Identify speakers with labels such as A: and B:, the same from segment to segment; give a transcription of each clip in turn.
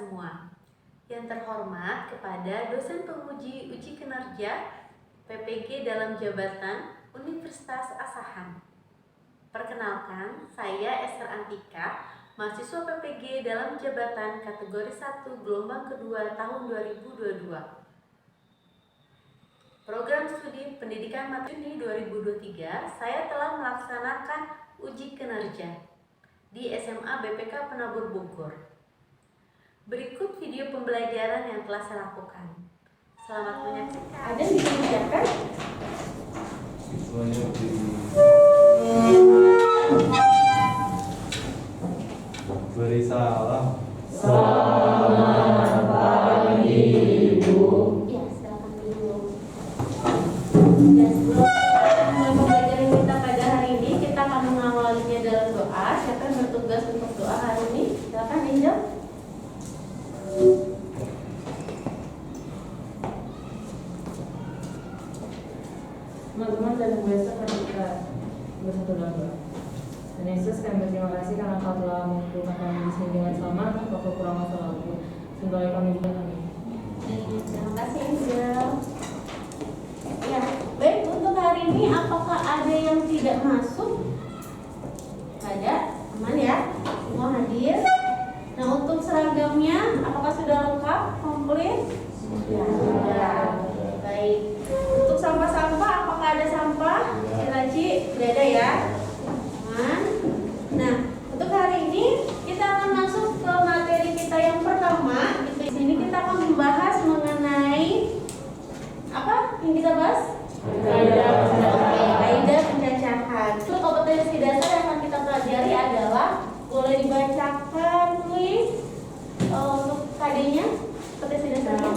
A: semua. Yang terhormat kepada dosen penguji uji kinerja PPG dalam jabatan Universitas Asahan. Perkenalkan, saya Esther Antika, mahasiswa PPG dalam jabatan kategori 1 gelombang kedua tahun 2022. Program studi pendidikan Juni 2023, saya telah melaksanakan uji kinerja di SMA BPK Penabur Bogor. Berikut video pembelajaran yang telah saya lakukan. Selamat menyaksikan.
B: Ada yang dikerjakan?
C: Siswanya beri salam.
B: Selamat pagi, Ibu.
A: Ya, silakan dulu. Dan sebelum mulai pembelajaran kita pada hari ini, kita akan mengawalinya dalam doa. Siapa yang bertugas untuk doa hari ini? Silakan, Angel.
B: Teman-teman dan pemirsa, mari kita bersatu dalam doa. Dan Yesus, kami berterima kasih karena Kau telah mengumpulkan kami di sini dengan selamat waktu kurang masa lalu. Semoga kami juga kami.
A: Terima kasih, Angel. Ya, baik, untuk hari ini apakah ada yang tidak masuk? Ada, aman ya? Semua hadir. Nah, untuk seragamnya apakah sudah lengkap, komplit? Ya, sudah. Baik. Untuk sampah-sampah, apakah ada sampah? Raci, tidak ada ya? Aman. Nah, untuk hari ini kita akan masuk ke materi kita yang pertama. Di sini kita akan membahas mengenai apa yang kita bahas? Kaidah pencacahan. Untuk kompetensi dasar yang akan kita pelajari adalah, boleh dibacakan please untuk KD-nya, kompetensi dasarnya.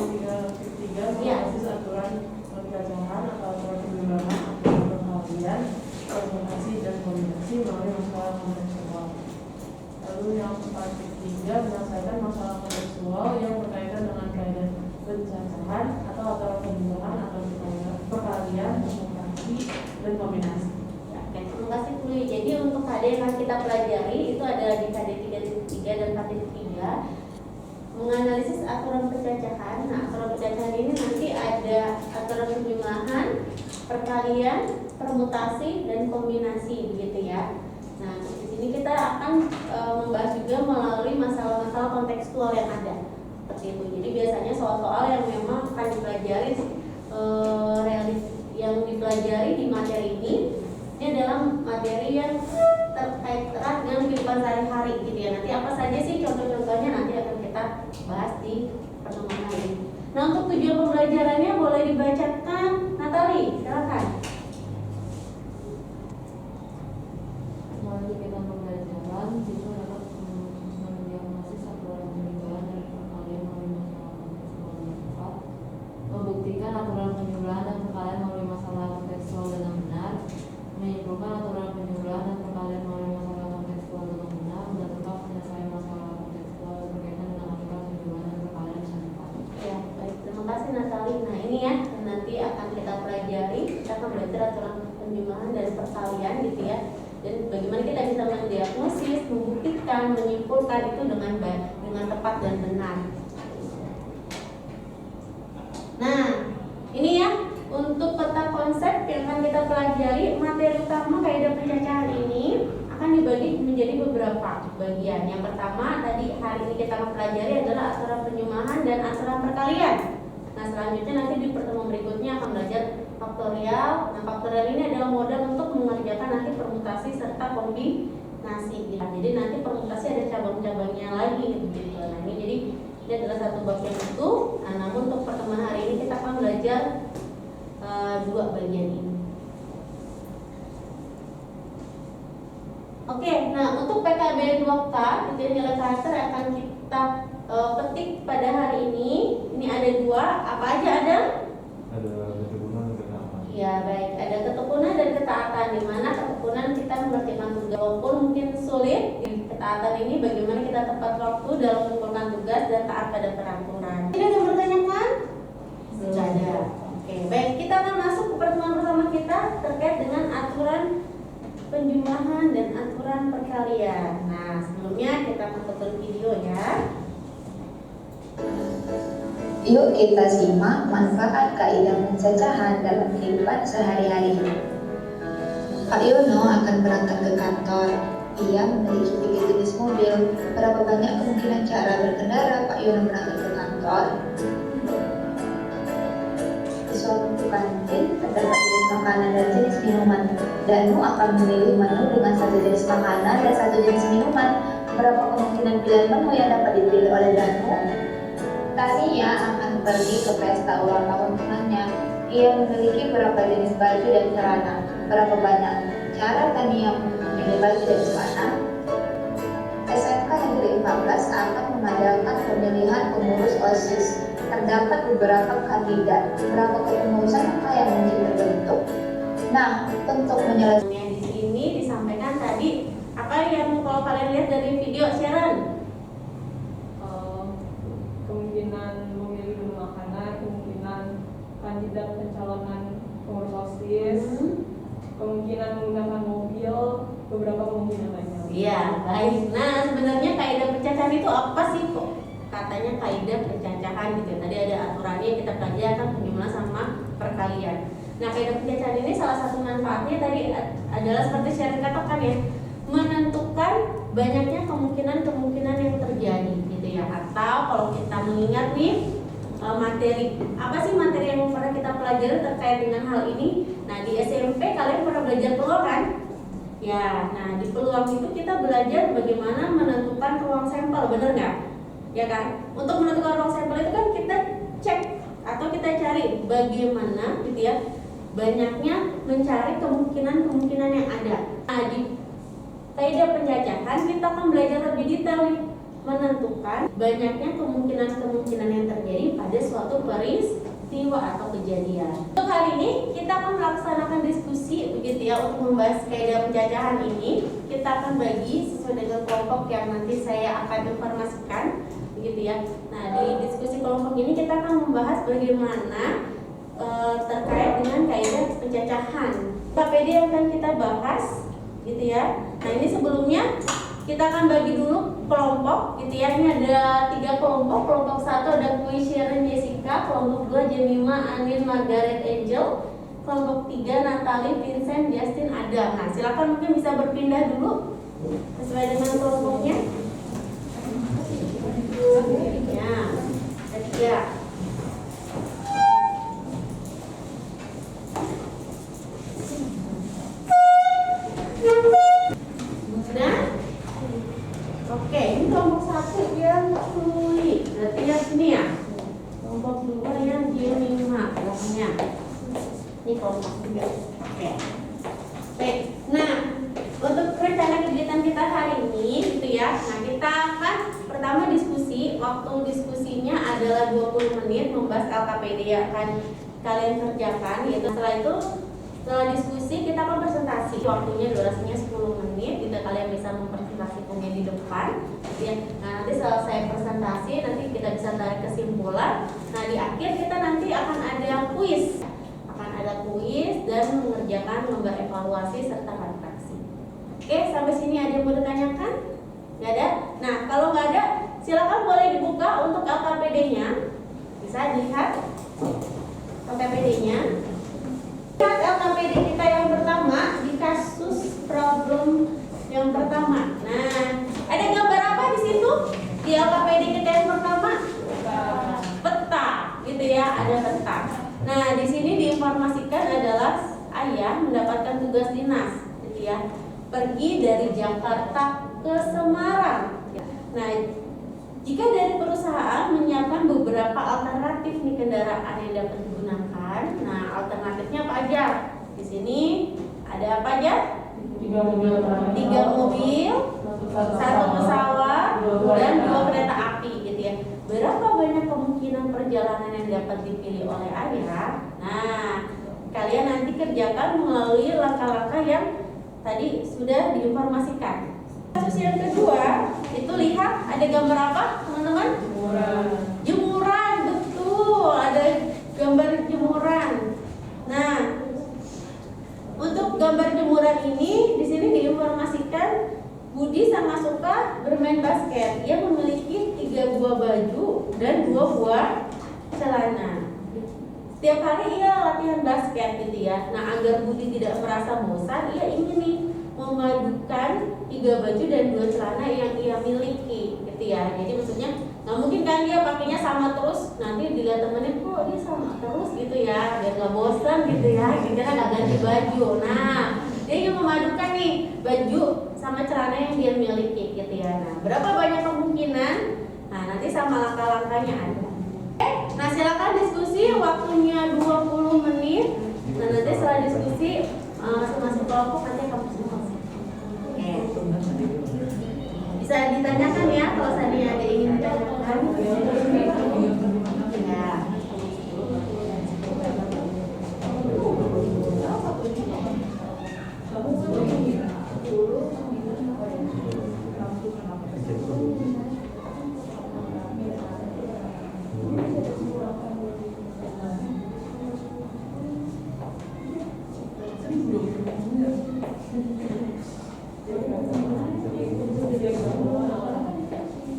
B: 3
A: Ya.
B: berbasis aturan pencacahan atau aturan pengembangan, aturan perhatian, komunikasi dan komunikasi melalui masalah kontekstual. Lalu yang 4.3 menyelesaikan masalah kontekstual yang berkaitan dengan kaidah pencacahan atau aturan pengembangan atau perkalian, komunikasi dan kombinasi.
A: Oke, terima kasih Puli. Jadi untuk KD yang akan kita pelajari itu adalah di KD 3.3 dan 4.3, menganalisis aturan pencacahan. Nah, aturan pencacahan ini nanti ada aturan penjumlahan, perkalian, permutasi, dan kombinasi, begitu ya. Nah, di sini kita akan membahas juga melalui masalah-masalah kontekstual yang ada, seperti itu. Jadi biasanya soal-soal yang memang akan dipelajari yang dipelajari di materi ini adalah materi yang terkait erat dengan kehidupan sehari-hari, gitu ya. Nanti apa saja sih contoh-contohnya nanti akan kita bahas di pertemuan hari ini. Nah, untuk tujuan pembelajarannya boleh dibacakan, Natali, silakan.
B: Melalui kegiatan pembelajaran, siswa dapat mendiagnosis aturan penjumlahan dan perkalian melalui masalah kontekstual yang tepat, membuktikan aturan penjumlahan dan perkalian melalui masalah kontekstual dengan benar, menyimpulkan aturan penjumlahan dan perkalian melalui masalah kontekstual dengan benar, dan tetap menyelesaikan masalah kontekstual berkaitan dengan aturan penjumlahan dan perkalian dengan tepat.
A: Ya, baik, terima kasih Natali. Nah, ini ya nanti akan kita pelajari. Kita akan belajar aturan penjumlahan dan perkalian, gitu ya. Dan bagaimana kita bisa mendiagnosis, membuktikan, menyimpulkan itu dengan baik, dengan tepat dan benar. Nah, ini ya untuk peta konsep yang akan kita pelajari. Materi utama kaidah pencacahan ini akan dibagi menjadi beberapa bagian. Yang pertama tadi hari ini kita akan pelajari adalah aturan penjumlahan dan aturan perkalian. Nah, selanjutnya nanti di pertemuan berikutnya akan belajar faktorial. Nah, faktorial ini adalah modal untuk mengerjakan nanti permutasi serta kombinasi. Jadi nanti permutasi ada cabang-cabangnya lagi, gitu. Nah, ini adalah satu bagian itu. Nah, namun untuk pertemuan hari ini kita akan belajar dua bagian ini. Oke, nah untuk PKB 2K, itu nilai karakter akan kita petik pada hari ini. Ini ada dua, apa aja ada?
C: Ada ketekunan dan ketaatan.
A: Ya, baik, ada ketekunan dan ketaatan. Di mana ketekunan kita mengerjakan tugas walaupun mungkin sulit. Di ketaatan ini bagaimana kita tepat waktu dalam mengumpulkan tugas dan taat pada peraturan. Tidak ada yang bertanyakan? Sudah ada. Oke, baik, kita akan masuk ke pertemuan pertama kita terkait dengan aturan penjumlahan dan aturan perkalian. Nah, sebelumnya kita akan tonton video ya.
D: Yuk kita simak manfaat kaidah pencacahan dalam kehidupan sehari-hari. Pak Yono akan berangkat ke kantor. Ia memiliki 3 jenis mobil. Berapa banyak kemungkinan cara berkendara Pak Yono berangkat ke kantor? Di suatu kantin terdapat jenis makanan dan jenis minuman. Danu akan memilih menu dengan 1 jenis makanan dan 1 jenis minuman. Berapa kemungkinan pilihan menu yang dapat dipilih oleh Danu? Tania akan pergi ke pesta ulang tahun temannya. Ia memiliki berapa jenis baju dan celana? Berapa banyak cara Tania memilih baju dan celana? SMK Negeri 14 akan mengadakan pemilihan pengurus OSIS. Terdapat beberapa kandidat. Berapa kepengurusan yang mungkin terbentuk? Nah, untuk menyelesaikan
A: Yang di sini disampaikan tadi apa yang kalau kalian lihat dari video Sharon?
B: Kemungkinan memilih menu makanan, kemungkinan kandidat pencalonan pengurus OSIS, kemungkinan menggunakan mobil, beberapa kemungkinan lainnya.
A: Iya, baik. Nah, sebenarnya kaidah pencacahan itu apa sih kok? Katanya kaidah pencacahan gitu. Tadi ada aturannya kita pelajari penjumlahan sama perkalian. Nah, kaidah pencacahan ini salah satu manfaatnya tadi adalah seperti Sharon katakan ya, menentukan banyaknya kemungkinan yang terjadi gitu ya. Atau kalau kita mengingat nih materi, apa sih materi yang pernah kita pelajari terkait dengan hal ini? Nah, di SMP kalian pernah belajar peluang kan? Ya, nah di peluang itu kita belajar bagaimana menentukan ruang sampel, bener nggak? Ya kan? Untuk menentukan ruang sampel itu kan kita cek atau kita cari bagaimana gitu ya, banyaknya mencari kemungkinan yang ada. Nah, di kaidah pencacahan kita akan belajar lebih detail nih, menentukan banyaknya kemungkinan yang terjadi pada suatu peristiwa atau kejadian. Untuk hari ini kita akan melaksanakan diskusi begitu ya, untuk membahas kaidah pencacahan ini. Kita akan bagi sesuai dengan kelompok yang nanti saya akan informasikan begitu ya. Nah, di diskusi kelompok ini kita akan membahas bagaimana terkait dengan kaidah pencacahan. KPD yang akan kita bahas gitu ya. Nah, ini sebelumnya kita akan bagi dulu kelompok gitu ya. Ini ada 3 kelompok. Kelompok 1 ada Kui, Sharon, Jessica. Kelompok 2 Jemima, Anin, Margaret, Angel. Kelompok 3 Natalie, Vincent, Justin, Adam. Nah, silakan mungkin bisa berpindah dulu sesuai dengan kelompoknya. Ya, ketiga. Sudah? Oke, ini kelompok 1 yang Kui, berarti yang sini ya. Kelompok 2 yang Jemima, pokoknya. Ini kelompok 3. Oke. Baik. Nah, untuk rencana kegiatan kita hari ini gitu ya. Nah, kita akan pertama diskusi. Waktu diskusinya adalah 20 menit membahas LKPD yang akan kalian kerjakan, yaitu setelah diskusi kita akan presentasi. Waktunya durasinya 10 menit. Kita kalian bisa mempresentasikannya di depan ya. Nah, nanti selesai presentasi nanti kita bisa tarik kesimpulan. Nah, di akhir kita nanti akan ada kuis. Dan mengerjakan lembar evaluasi serta refleksi. Oke, sampai sini ada yang mau ditanyakan? Nggak ada? Nah, kalau nggak ada, silakan boleh dibuka untuk LKPD-nya. Bisa dilihat LKPD-nya. Lihat LKPD kita yang pertama di kasus problem yang pertama. Nah, ada gambar apa di situ? Di LKPD kita yang pertama? Peta, gitu ya, ada peta. Nah, di sini diinformasikan adalah ayah mendapatkan tugas dinas, gitu ya, pergi dari Jakarta ke Semarang. Nah, jika dari perusahaan menyiapkan beberapa alternatif nih kendaraan yang dapat digunakan. Nah, alternatifnya apa aja? Di sini ada apa aja? 3 mobil, 1 pesawat, dan 2 kereta api, gitu ya. Berapa banyak kemungkinan perjalanan yang dapat dipilih oleh ayah? Nah, kalian nanti kerjakan melalui langkah-langkah yang tadi sudah diinformasikan. Kasus yang kedua, itu lihat ada gambar apa, teman-teman? Jemuran, betul. Ada gambar jemuran. Nah, untuk gambar jemuran ini di sini diinformasikan Budi sangat suka bermain basket. Ia memiliki 3 buah baju dan 2 buah celana. Setiap hari ia latihan basket gitu ya. Nah, agar Budi tidak merasa bosan, ia ingin nih memadukan 3 baju dan 2 celana yang ia miliki gitu ya. Jadi maksudnya nggak mungkin kan dia pakainya sama terus, nanti dilihat temennya kok dia sama terus gitu ya, biar nggak bosan gitu ya, kita nggak ganti baju. Nah, dia ingin memadukan nih baju sama celana yang dia miliki gitu ya. Nah, berapa banyak kemungkinan? Nah, nanti sama langkah-langkahnya ada. Nah, silakan diskusi, waktunya 20 menit. Nah, nanti setelah diskusi masing-masing kelompok nanti kamu semua. Oke. Bisa ditanyakan ya kalau seandainya ada ingin ditanyakan. Ya.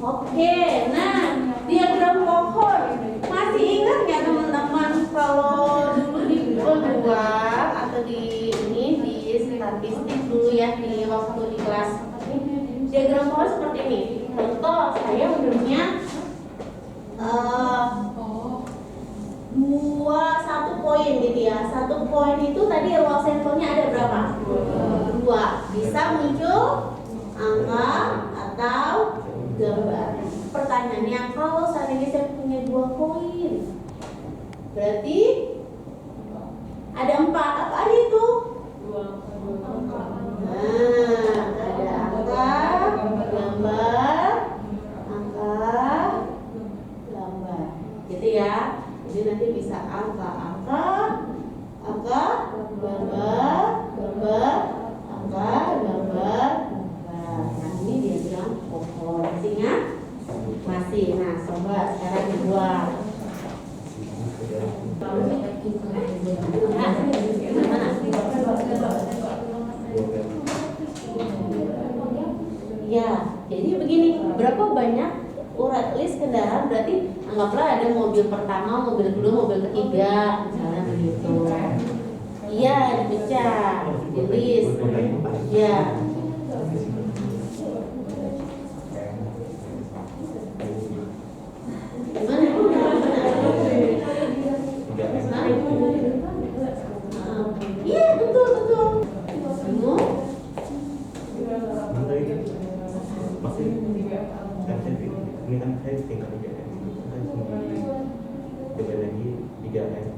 A: Oke, nah diagram pohon masih ingat nggak teman-teman kalau dulu di keluar atau di statistik dulu ya di waktu di kelas diagram pohon seperti ini. Contoh saya punya 1 poin gitu ya. 1 poin itu tadi ruang sampelnya ada berapa? 2. Bisa muncul angka atau gambar. Pertanyaannya, kalau seandainya saya punya 2 poin, berarti ada 4. Apa aja itu? Nah, ada angka, gambar, angka, gambar, gitu ya. Jadi nanti bisa angka, gambar, gambar, angka, gambar. Nah, ini dia bilang pohon. Masihnya? Masih. Nah, coba sekarang dibuat. Ya, jadi begini. Berapa banyak urat list kendaraan? Berarti anggaplah ada mobil pertama, mobil kedua, mobil ketiga, misalnya begitu. Iya, dipecah, di list. Ya. Iya, betul.
C: Ini kan saya tinggal 3M gitu, saya coba lagi 3M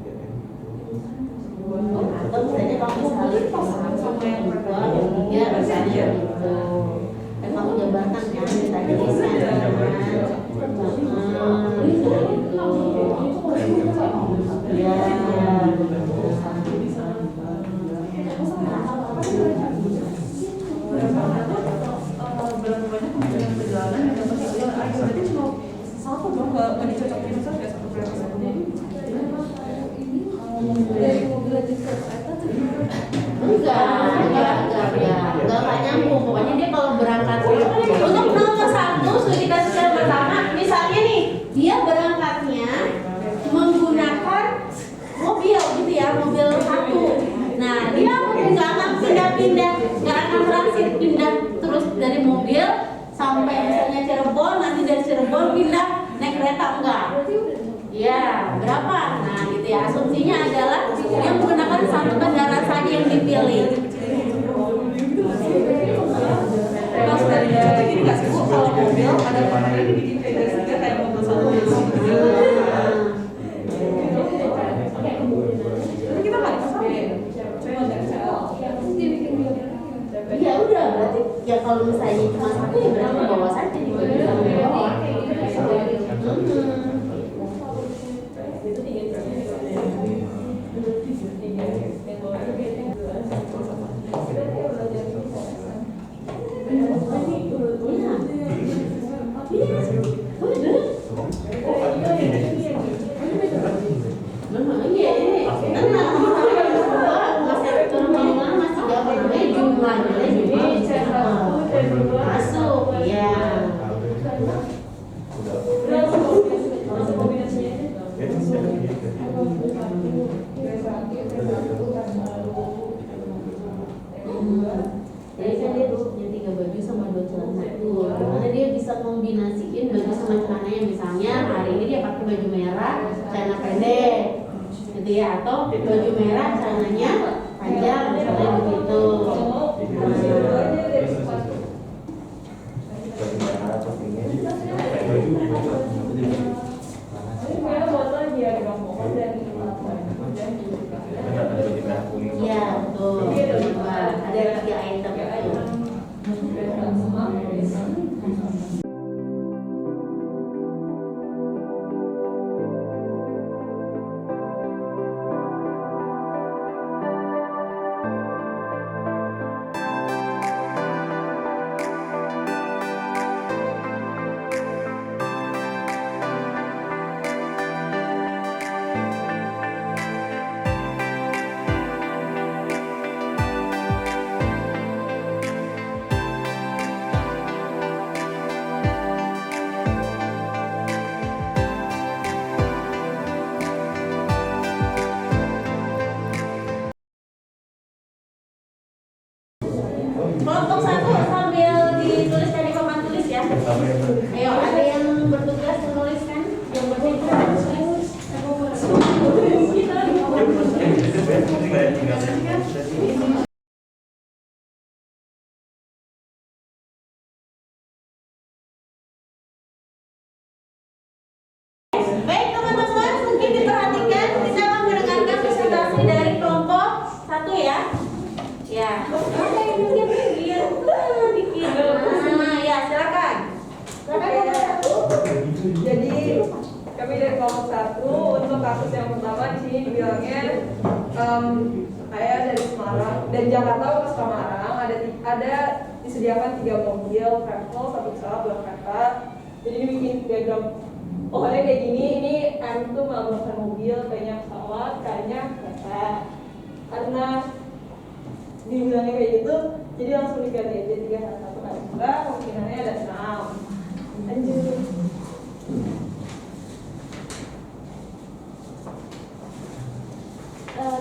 A: atau misalnya kamu salin sama yang kedua, yang ketiga, misalnya gitu. Dan kamu jabarkan kan, tadi lisan ya. Enggak nyambung. Pokoknya dia kalau berangkat untuk nomor 1 sudah dikasih cara pertama. Misalnya nih, dia berangkatnya menggunakan mobil gitu ya, mobil 1. Nah, dia nggak akan pindah-pindah, nggak akan transit pindah terus dari mobil sampai misalnya Cirebon, nanti dari Cirebon pindah naik kereta, enggak. Ya, berapa? Nah, gitu ya. Asumsinya adalah dia menggunakan 1 kendaraan saja yang dipilih.
E: Kalau sudah dicontoh gini nggak sih Bu, kalau mobil ada mobil ini bikin kayak dari 3 kayak mobil 1. Tapi kita nggak dipasangin, cuma dari cara.
A: Ya udah, berarti ya kalau misalnya cuma 1 ya berarti bawa saja di bawah. Masuk. baju merah, celana pendek, gitu ya, atau baju merah, celananya panjang, misalnya begitu. Iya, betul. Ada 3 item itu. Kelompok 1 sambil dituliskan di papan tulis ya. Ayo, ada yang bertugas menuliskan? Yang bertugas menulis. Baik teman-teman, mungkin diperhatikan kita akan mendengarkan presentasi dari kelompok 1 ya. Ya. Ada yang mungkin biar dikit. Nah, ya silakan.
E: Jadi kami dari kelompok 1 untuk kasus yang pertama di sini dibilangnya saya dari Semarang dan Jakarta ke Semarang ada disediakan 3 mobil travel, 1 pesawat, 2 kereta. Jadi dibikin diagram pokoknya kayak gini, ini M itu menggunakan mobil, kayaknya pesawat, kayaknya kereta. Karena dibilangnya kayak gitu, jadi langsung diganti aja 3 1 kali 2, kemungkinannya ada 6. Lanjut.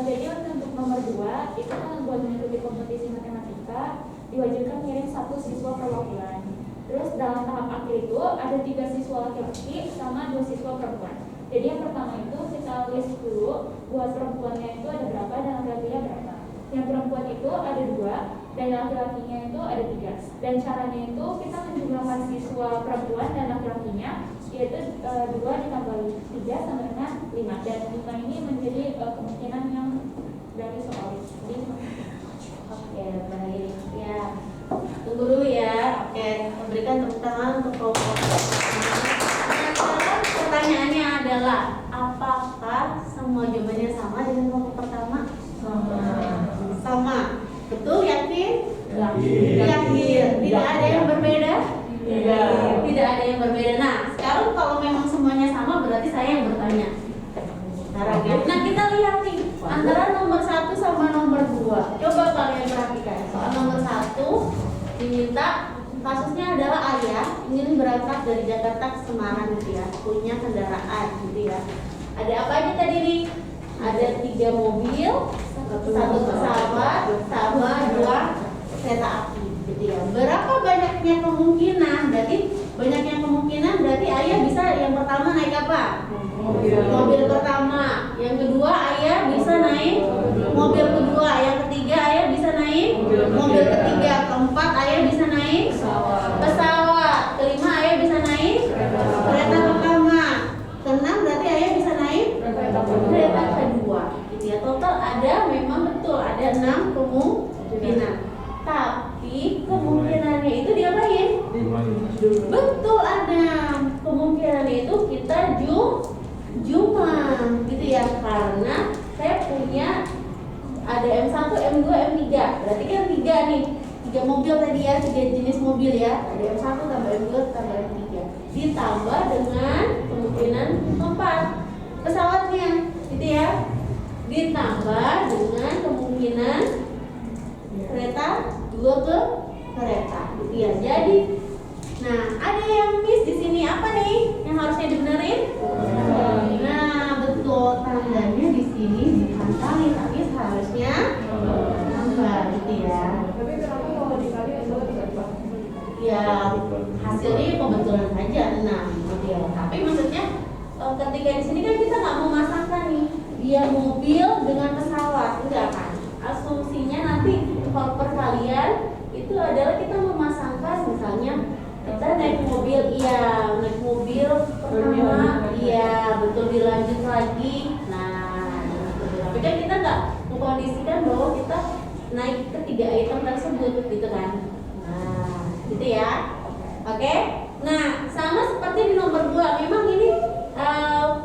F: Jadi untuk nomor 2 itu kan buat mengikuti kompetisi matematika diwajibkan mengirim 1 siswa perwakilan. Terus dalam tahap akhir itu ada 3 siswa laki-laki sama 2 siswa perempuan. Jadi yang pertama itu kita list dulu buat perempuannya itu ada berapa dan laki-lakinya berapa. Yang perempuan itu ada 2 dan laki-lakinya itu ada 3. Dan caranya itu kita menjumlahkan siswa perempuan dan laki-lakinya, yaitu 2 ditambah 3 sama dengan 5. Dan 5 ini menjadi kemungkinan yang dari soal ini.
A: Oke, baik. Ya. Tunggu dulu ya. Oke, memberikan tepuk tangan untuk kelompok. Nah, pertanyaannya adalah apakah semua jawabannya sama dengan kelompok pertama? Sama. Betul, yakin? Yakin. Tidak ada yang berbeda? Tidak ada yang berbeda. Nah, sekarang kalau memang semuanya sama berarti saya yang bertanya. Nah, kita lihat nih antara nomor 1 sama nomor 2. Coba kalian perhatikan. Soal nomor 1 diminta kasusnya adalah ayah ingin berangkat dari Jakarta ke Semarang gitu ya, punya kendaraan gitu ya. Ada apa aja tadi nih? Ada 3 mobil, 1 pesawat, sama 2 kereta api gitu ya. Berapa banyaknya kemungkinan? Berarti banyaknya kemungkinan berarti ayah bisa yang pertama naik apa? Mobil pertama. Yang kedua ayah bisa naik mobil kedua. Yang ketiga ayah bisa naik mobil ketiga. Keempat ayah bisa naik pesawat. Kelima ayah bisa naik kereta pertama. Keenam berarti ayah bisa naik kereta kedua. Gitu ya. Total ada memang betul ada 6 kemungkinan. Tapi kemungkinannya itu diapain? Betul ada. Kemungkinannya itu kita jumlah gitu ya, karena saya punya ada M1, M2, M3. Berarti kan 3 nih. 3 mobil tadi ya, 3 jenis mobil ya. Ada M1 tambah M2 tambah M3. Ditambah dengan kemungkinan 4 pesawatnya gitu ya. Ditambah dengan kemungkinan kereta 2 ke kereta gitu ya. Jadi nah, ada yang miss di sini apa nih yang harusnya dibenerin? Nah, betul, tandanya di sini bukan kali tapi seharusnya tambah gitu ya.
E: Tapi kenapa kalau dikali itu tidak?
A: Ya, hasilnya kebetulan saja 6 gitu ya. Tapi maksudnya ketika di sini kan kita nggak memasangkan nih dia mobil dengan pesawat, enggak kan? Asumsinya nanti kalau perkalian itu adalah kita memasangkan misalnya kita naik mobil, iya naik mobil pertama, iya betul, dilanjut lagi, nah tapi kan kita nggak mengkondisikan bahwa kita naik ketiga item tersebut gitu kan, nah gitu ya, oke. Nah sama seperti di nomor 2, memang ini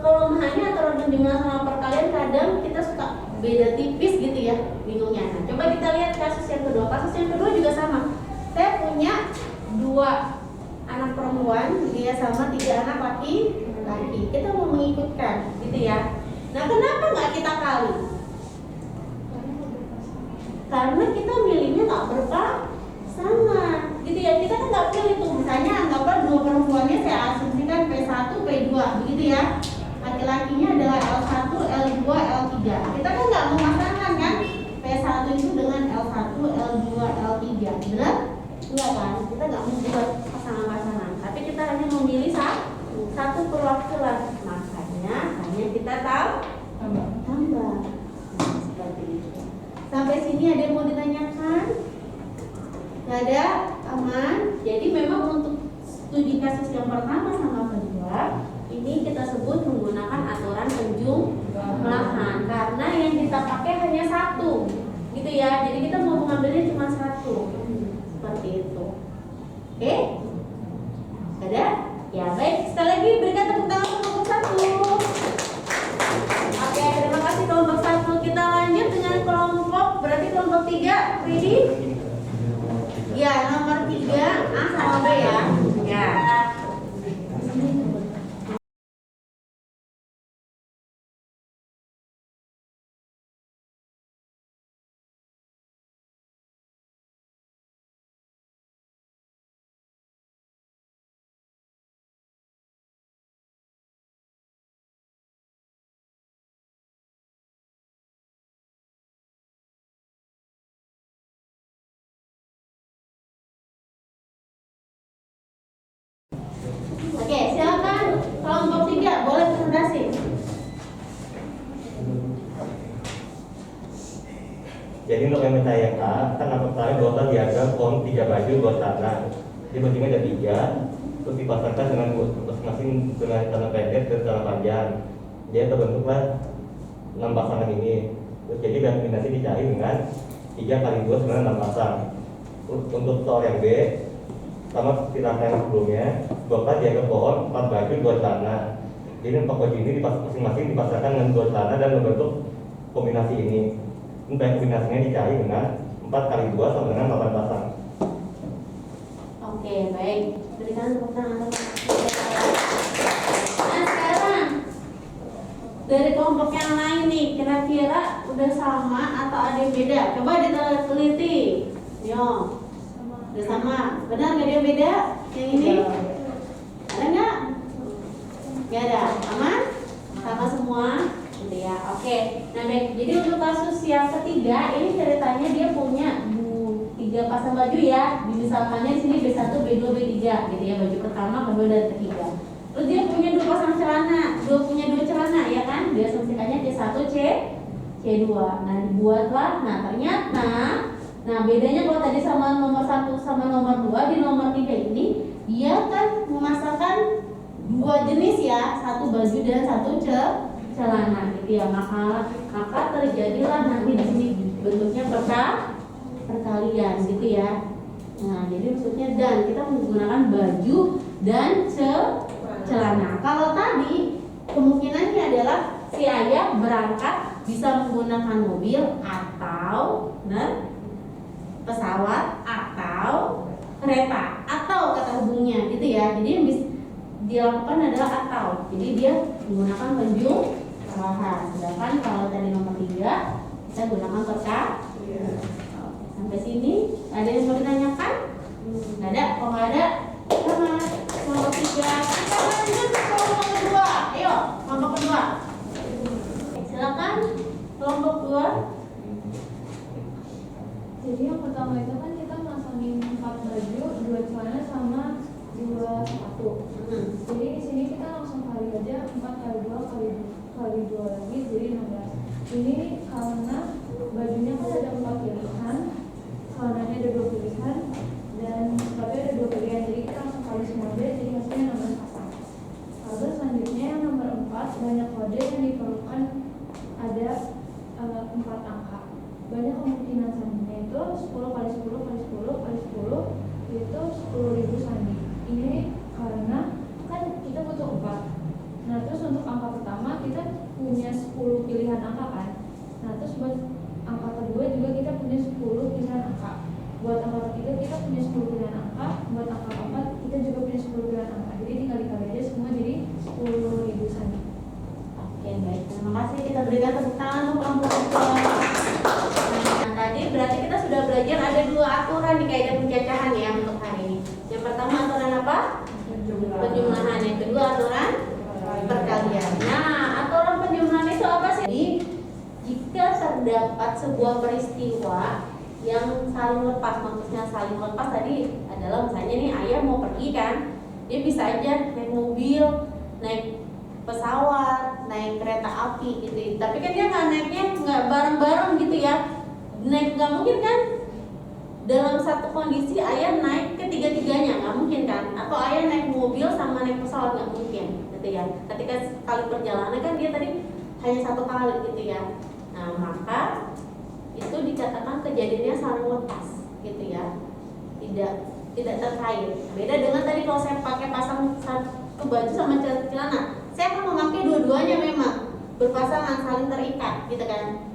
A: kelemahannya antara penjumlahan sama perkalian kadang kita suka beda tipis gitu ya, bingungnya. Nah coba kita lihat kasus yang kedua. Kasus yang kedua juga sama, saya punya 2 anak perempuan, dia sama 3 anak laki-laki. Kita mau mengikutkan, gitu ya. Nah, kenapa nggak kita kali? Karena kita milihnya nggak berpasangan, gitu ya. Kita kan nggak pilih tuh. Misalnya anggaplah 2 perempuannya saya asumsikan P1, P2, begitu ya. Laki-lakinya adalah L1, L2, L3. Kita kan nggak memasangkan kan P1 itu dengan L1, L2, L3, benar? Enggak kan? Kita nggak membuat pasangan-pasangan, tapi kita hanya memilih satu perwakilan. Makanya hanya kita tambah. Nah, seperti itu. Sampai sini ada yang mau ditanyakan? Nggak ada? Aman? Jadi memang untuk studi kasus yang pertama sama kedua ini kita sebut menggunakan aturan penjumlahan karena yang kita pakai hanya 1, gitu ya. Jadi kita mau mengambilnya cuma 1, seperti itu. Oke? Ada? Ya baik. Sekali lagi berikan tepuk tangan untuk kelompok 1. Oke, terima kasih kelompok 1. Kita lanjut dengan kelompok, berarti kelompok 3. Ready? Ya, nomor 3 A sama B ya. Ya. Oke, silakan kelompok 3 boleh presentasi.
C: Jadi untuk yang saya kan aku tahu bahwa diagram pohon 3 baju 2 celana. Jadi bajunya ada 3, terus dipasangkan dengan masing-masing dengan celana pendek dan celana panjang. Dia terbentuklah 6 pasangan ini. Terus jadi kombinasi dicari dengan 3 kali 2 sebenarnya 6 pasang. Untuk soal yang B, sama seperti rangka yang sebelumnya, bapak diagram pohon 4 baju 2 celana. Jadi 4 baju ini masing-masing dipasangkan dengan 2 celana dan membentuk kombinasi ini. Dan kombinasinya dicari dengan 4 kali 2 sama dengan 8 pasang.
A: Oke, baik. Berikan tepuk tangan. Nah, sekarang dari kelompok yang lain nih, kira-kira udah sama atau ada yang beda? Coba diteliti. Yo. Udah sama. Benar nggak ada yang beda? Yang ini? Ada nggak? Nggak ada. Aman? Sama semua? Gitu ya. Oke. Nah, baik. Jadi untuk kasus yang ketiga, ini ceritanya dia punya 3 pasang baju ya. Misalkannya di sini B1, B2, B3 gitu ya. Baju pertama, kedua, dan ketiga. Terus dia punya 2 pasang celana, punya 2 celana ya kan? Dia asumsikannya C1, C2. Nah, dibuatlah. Nah, ternyata bedanya kalau tadi sama nomor 1 sama nomor 2, di nomor 3 ini dia kan memasangkan 2 jenis ya, 1 baju dan 1 celana gitu ya. Maka terjadilah nanti di sini bentuknya perkalian gitu ya. Nah, jadi maksudnya dan kita menggunakan baju dan celana. Kalau tadi kemungkinannya adalah si ayah berangkat bisa menggunakan mobil atau pesawat atau kereta atau kata hubungnya gitu ya. Jadi yang bisa dilakukan adalah atau. Jadi dia menggunakan penjumlahan. Sedangkan kalau tadi nomor 3 kita gunakan perkalian. Sampai sini ada yang mau ditanyakan? Nggak ada. Kalau nggak ada, sama kelompok 3. Kita lanjut ke kelompok kedua. Ayo, kelompok kedua. Silakan kelompok 2.
B: Jadi yang pertama itu kan kita masangin 4 baju, 2 celana sama 2 sepatu. Jadi di sini kita langsung
F: kali aja 4 kali 2 kali 2 lagi jadi 16. Ini karena bajunya kan ada 4 pilihan, celananya ada 2 pilihan, dan sepatunya ada 2 pilihan. Jadi kita langsung kali semua aja, jadi hasilnya 16 pasang. Lalu selanjutnya yang nomor 4, banyak kode yang diperlukan ada 4 angka. Banyak kemungkinan sandinya itu 10 kali 10 kali 10 kali 10 itu 10.000 sandi. Ini karena kan kita butuh 4. Nah terus untuk angka pertama kita punya 10 pilihan angka kan. Nah terus buat angka kedua juga kita punya 10 pilihan angka. Buat angka ketiga kita punya 10 pilihan angka. Buat angka keempat kita juga punya 10 pilihan angka. Jadi dikali-kali aja semua jadi 10.000 sandi.
A: Oke, baik. Terima kasih. Kita berikan tepuk tangan untuk kelompok. Nah, tadi berarti kita sudah belajar ada 2 aturan di kaidah pencacahan ya untuk hari ini. Yang pertama aturan apa? Penjumlahan. Yang kedua aturan perkalian. Nah, aturan penjumlahan itu apa sih? Jadi, jika terdapat sebuah peristiwa yang saling lepas, maksudnya saling lepas tadi adalah misalnya nih ayah mau pergi kan, dia bisa aja naik mobil, naik pesawat, naik kereta api gitu. Tapi kan dia naiknya nggak bareng-bareng gitu ya. Naik nggak mungkin kan? Dalam satu kondisi ayah naik ketiga-tiganya nggak mungkin kan? Atau ayah naik mobil sama naik pesawat nggak mungkin gitu ya. Ketika sekali perjalanan kan dia tadi hanya 1 kali gitu ya. Nah maka itu dikatakan kejadiannya saling lepas gitu ya. Tidak terkait. Beda dengan tadi kalau saya pakai pasang satu baju sama celana. Saya akan memakai dua-duanya memang berpasangan saling terikat gitu kan.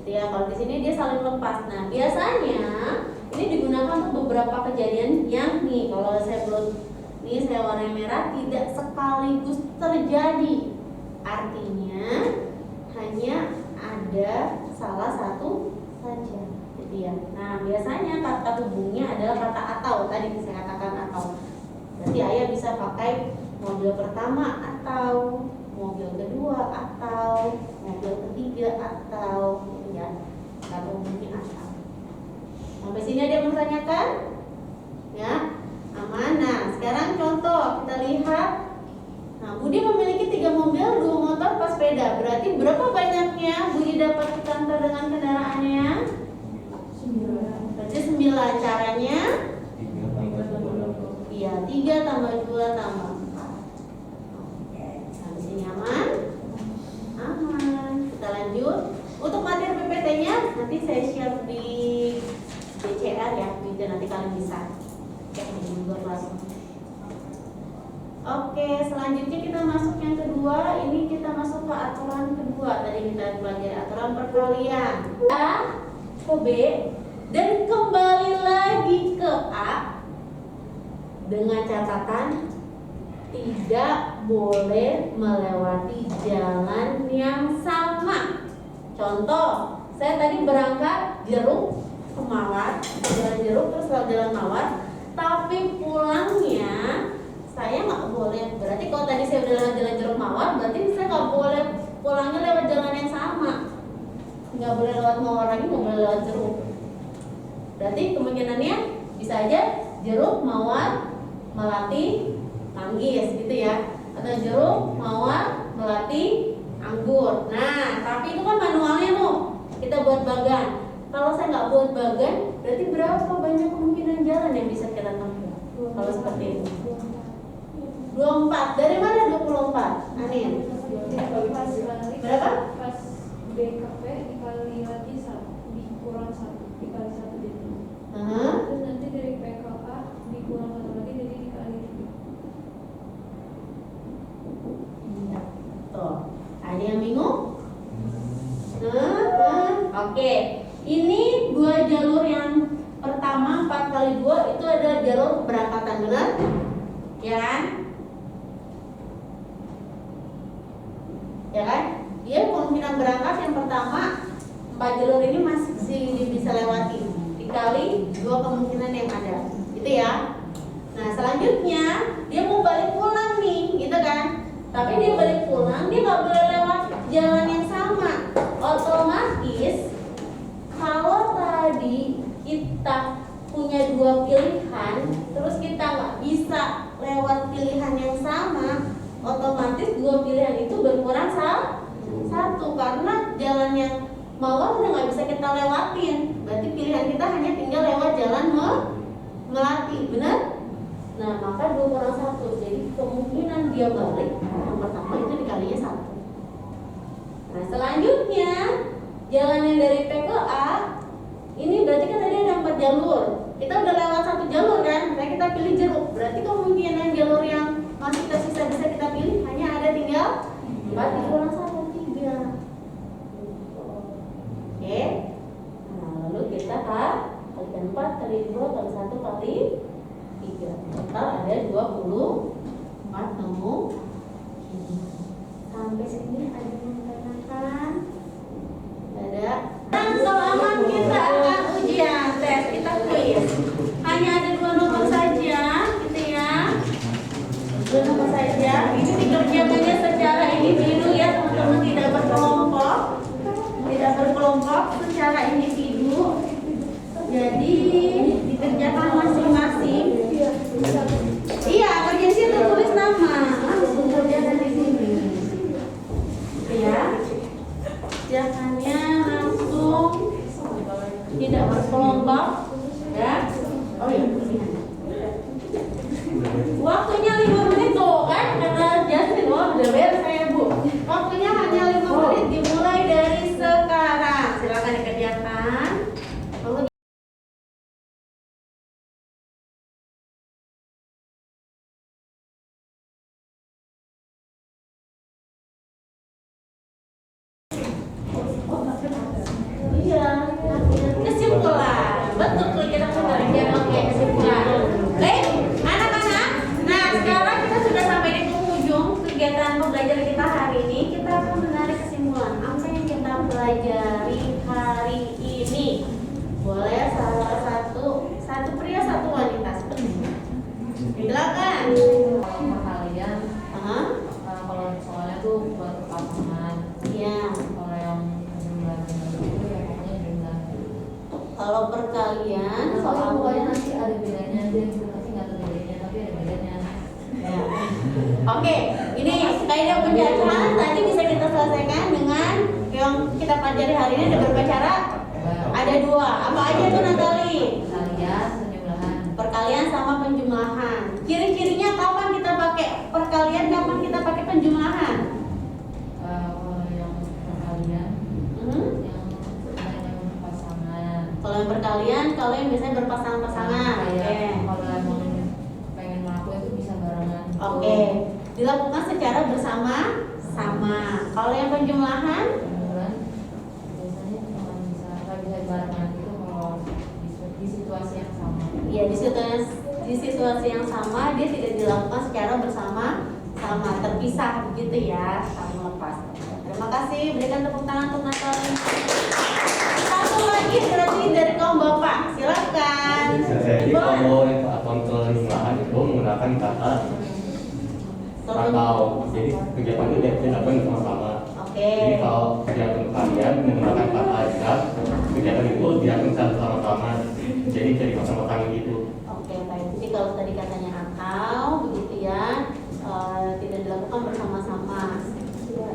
A: Gitu ya, kalau di sini dia saling lepas. Nah, biasanya ini digunakan untuk beberapa kejadian yang nih kalau saya warna merah tidak sekaligus terjadi. Artinya hanya ada salah satu saja gitu ya. Nah, biasanya kata hubungnya adalah kata atau. Tadi saya katakan atau. Berarti ayah bisa pakai mobil pertama atau mobil kedua atau mobil ketiga atau ya kata hubungnya atau. Sampai sini ada yang mempertanyakan? Ya, aman. Nah, sekarang contoh kita lihat. Nah, Budi memiliki 3 mobil, 2 motor, 4 sepeda. Berarti berapa banyaknya Budi dapat ke kantor dengan kendaraannya? 9. Berarti 9. Caranya?
C: 3 tambah 2.
A: Iya, 3 tambah 2 tambah 4. Oke, sampai sini aman? Aman. Kita lanjut. Untuk materi PPT-nya nanti saya share di BCR ya, nanti kalian bisa cek di Google Classroom. Oke, selanjutnya kita masuk yang kedua. Ini kita masuk ke aturan kedua. Tadi kita pelajari aturan perkalian. A ke B dan kembali lagi ke A dengan catatan tidak boleh melewati jalan yang sama. Contoh, saya tadi berangkat Jeruk ke Mawar, jalan Jeruk terus lewat jalan Mawar, tapi pulangnya saya nggak boleh. Berarti kalau tadi saya udah lewat jalan Jeruk Mawar, berarti saya nggak boleh pulangnya lewat jalan yang sama. Nggak boleh lewat Mawar lagi, nggak boleh lewat Jeruk. Berarti kemungkinannya bisa aja Jeruk, Mawar, Melati, Manggis gitu ya. Atau Jeruk, Mawar, Melati, Anggur. Nah, tapi itu kan manualnya tuh. Kita buat bagan. Kalau saya nggak buat bagan, berarti berapa banyak kemungkinan jalan yang bisa kita tempuh? Kalau seperti ini. 24. Dari mana 24? Anin. Berapa?
B: Pas BKP dikali lagi 1 dikurang 1 dikali 1 jadi 2. Terus nanti dari PKK dikurang 1 lagi jadi dikali 3.
A: Tuh. Ada yang bingung? Oke. Ini 2 jalur yang pertama 4 kali 2 itu ada jalur keberangkatan, benar? Ya kan? Ya kan? Dia kemungkinan berangkat yang pertama 4 jalur ini masih bisa lewati dikali 2 kemungkinan yang ada, gitu ya. Nah selanjutnya dia mau balik pulang nih, gitu kan? Tapi dia balik pulang dia nggak boleh lewat jalan yang sama. Otomatis kalau tadi kita punya 2 pilihan, terus kita nggak bisa lewat pilihan yang sama, otomatis kita hanya tinggal lewat jalan melati, benar? Nah, maka 2/1. Jadi kemungkinan dia balik yang pertama itu dikalinya 1. Nah, selanjutnya jalan yang dari P ke A ini berarti kan tadi ada 4 jalur. Kita udah lewat 1 jalur kan? Nah, kita pilih jeruk. Berarti kemungkinan jalur yang masih tersisa bisa kita pilih hanya ada tinggal 4 dikurang 1, 3. Oke. Nah, lalu kita kalikan 4 kali 2 kali 1 kali 3. Total ada 24 nemu. Sampai sini ada yang menanyakan? Ada. Dan selamat kita akan ujian tes, kita kuis. Hanya ada 2 nomor saja, gitu ya. 2 nomor saja. Ini dikerjakannya secara individu ya teman-teman, tidak berkelompok. Tidak berkelompok, secara individu. Jadi dikerjakan masing-masing. Iya, urgensi tertulis nama. Langsung kerjakan di sini. Ya. Kerjakannya langsung, tidak berkelompok. Ya. Oh iya. Waktunya 5 menit tuh kan kata Justin, wah udah beres saya Bu. Waktunya hanya 5 menit dimulai dari sekarang. Silakan dikerjakan. Lalu iya, kesimpulan. Betul tuh kita mengerjakan. Oke, kesimpulan. Baik, anak-anak. Nah, sekarang kita sudah sampai di penghujung kegiatan pembelajaran kita hari ini. Kita akan menarik kesimpulan. Apa yang kita pelajari hari ini? Boleh salah satu pria, satu wanita. Silakan.
B: Perkalian. Kalau soalnya tuh buat pasangan.
A: Iya.
B: Kalau yang jumlah itu ya pokoknya jumlah.
A: Kalau perkalian,
B: Soalnya pokoknya nanti ada bedanya aja, pasti nggak tahu bedanya, tapi ada bedanya.
A: ya. Oke, ini kaidah pencacahan tadi bisa kita selesaikan dengan yang kita pelajari hari ini. Ada berapa cara? Ada 2. Apa aja tuh Natali?
B: Perkalian, penjumlahan.
A: Perkalian sama penjumlahan. Ciri-cirinya kapan kita pakai perkalian, kapan kita pakai penjumlahan?
B: Kalau yang perkalian, yang pasangan.
A: Kalau yang perkalian, kalau yang biasanya berpasangan-pasangan. Oke.
B: Kalau emang pengen melakukan itu bisa barengan.
A: Oke. Dilakukan secara bersama-sama. Kalau yang penjumlahan,
B: Kemudian biasanya cuma bisa nggak bisa barengan gitu kalau di situasi yang sama.
A: ya di situasi yang sama dia tidak dilakukan secara bersama-sama, terpisah begitu ya, saling lepas. Terima kasih, berikan tepuk tangan untuk Natali. Satu lagi berarti dari kaum bapak, silakan.
C: Jadi kalau penjumlahan itu menggunakan kata atau, jadi kegiatan itu dilakukan bersama-sama.
A: Oke.
C: Jadi kalau kegiatan kalian menggunakan kata ajak, kegiatan itu dilakukan secara bersama-sama. Jadi jadi bersama-sama gitu.
A: Oke, baik. Jadi kalau tadi katanya atau begitu ya, tidak dilakukan bersama-sama.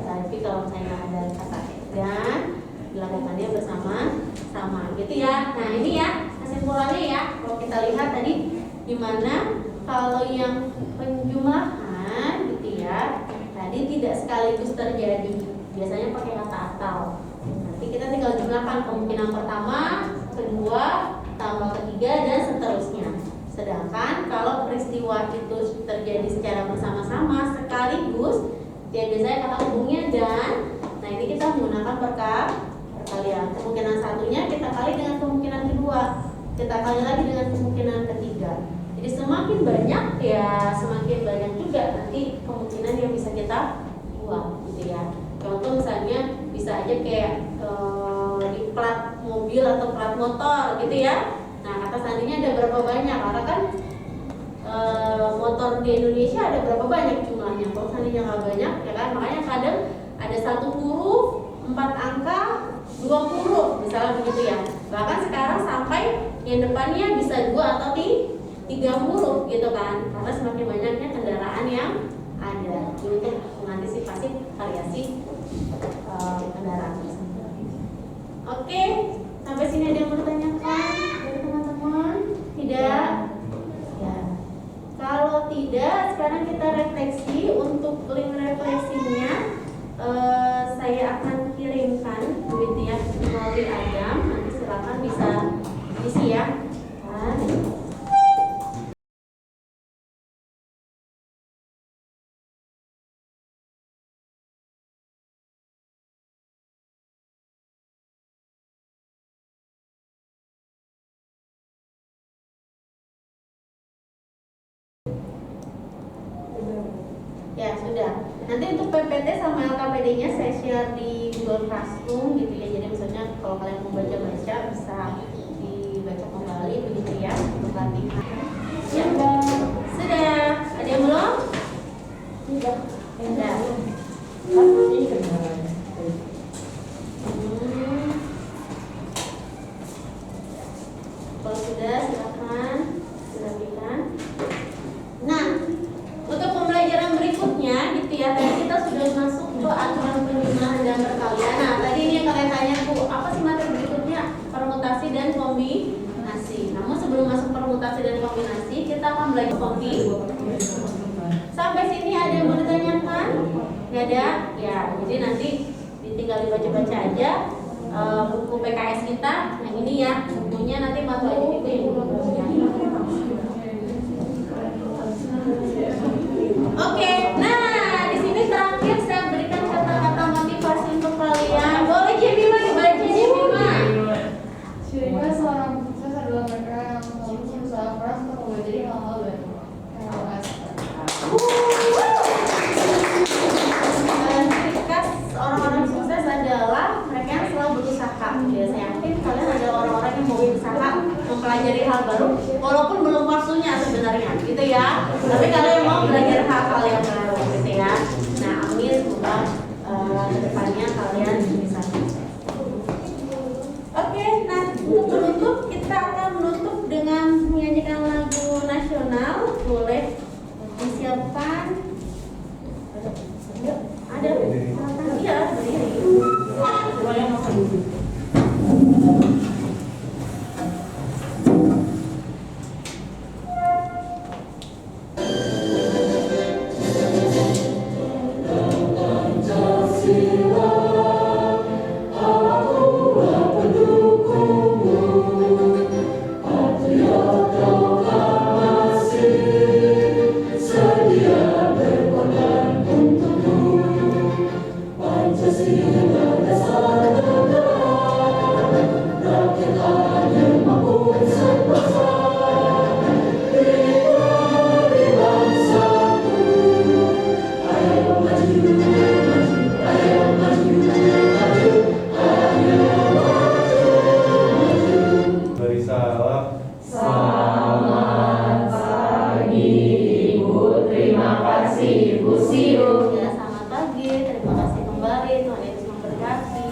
A: Tapi kalau misalnya ada kata dan dilakukannya bersama-sama, gitu ya. Nah ini ya kesimpulannya ya. Kalau kita lihat tadi gimana kalau yang penjumlahan, gitu ya. Tadi tidak sekaligus terjadi. Biasanya pakai kata atau. Nanti kita tinggal jumlahkan kemungkinan pertama, kedua, tambah ketiga dan seterusnya. Sedangkan kalau peristiwa itu terjadi secara bersama-sama sekaligus, ya biasanya kata hubungnya dan. Nah ini kita menggunakan perkalian. Kemungkinan satunya kita kali dengan kemungkinan kedua, kita kali lagi dengan kemungkinan ketiga. Jadi semakin banyak ya semakin banyak juga nanti kemungkinan yang bisa kita buang, gitu ya. Contoh misalnya bisa aja kayak di plat mobil atau plat motor, gitu ya. Nah kata sandinya ada berapa banyak? Karena kan motor di Indonesia ada berapa banyak jumlahnya? Kalau sandinya nggak banyak, ya kan? Makanya kadang ada 1 huruf, 4 angka, 2 huruf, misalnya begitu ya. Bahkan sekarang sampai yang depannya bisa 2 atau 3 huruf, gitu kan? Karena semakin banyaknya kendaraan yang ada untuk mengantisipasi variasi kendaraan tersebut. Oke, sampai sini ada yang bertanya kan? Kalau tidak, sekarang kita refleksi. Untuk link refleksinya saya akan kirimkan begitu ya melalui Adam. Nanti silakan bisa isi ya. Ya sudah. Nanti untuk PPT sama LKPD-nya saya share di Google Classroom gitu ya. Jadi misalnya kalau kalian mau baca-baca bisa dibaca kembali begitu ya untuk latihan. Ya. Sudah. Ada yang belum? Sudah. Kalau sudah silakan dilanjutkan. Nah, untuk pembelajaran berikutnya gitu ya, tadi kita sudah masuk ke aturan penjumlahan dan perkalian. Nah, tadi ini yang kalian tanya Bu, apa sih materi berikutnya? Permutasi dan kombinasi. Namun sebelum masuk permutasi dan kombinasi, kita akan belajar kombinasi. Sampai sini ada yang mau ditanyakan? Nggak ada? Ya, jadi nanti tinggal dibaca-baca aja buku PKS kita yang ini ya. Bukunya nanti Matu aja itu yang Oke, nah di sini terakhir saya berikan kata-kata motivasi untuk kalian. Boleh Jemima dibaca Jemima.
B: Cirinya seorang sukses adalah mereka yang selalu berusaha keras untuk mempelajari hal-hal baru.
A: Ciri khas orang-orang sukses adalah mereka yang selalu berusaha. Ya, saya yakin kalian ada orang-orang yang mau berusaha mempelajari hal baru, walaupun belum waktunya sebenarnya, gitu ya. Tapi kalian mau belajar hal-hal yang baru, gitu ya. Nah, amin semoga kedepannya kalian bisa sukses. Oke, nah untuk menutup kita akan menutup dengan menyanyikan lagu nasional. Boleh disiapkan. Ada? Iya, berdiri.
C: Beri salam.
A: Selamat pagi Ibu, terima kasih Ibu Siu. Ya, selamat pagi, terima kasih kembali, Tuhan Yesus memberkati.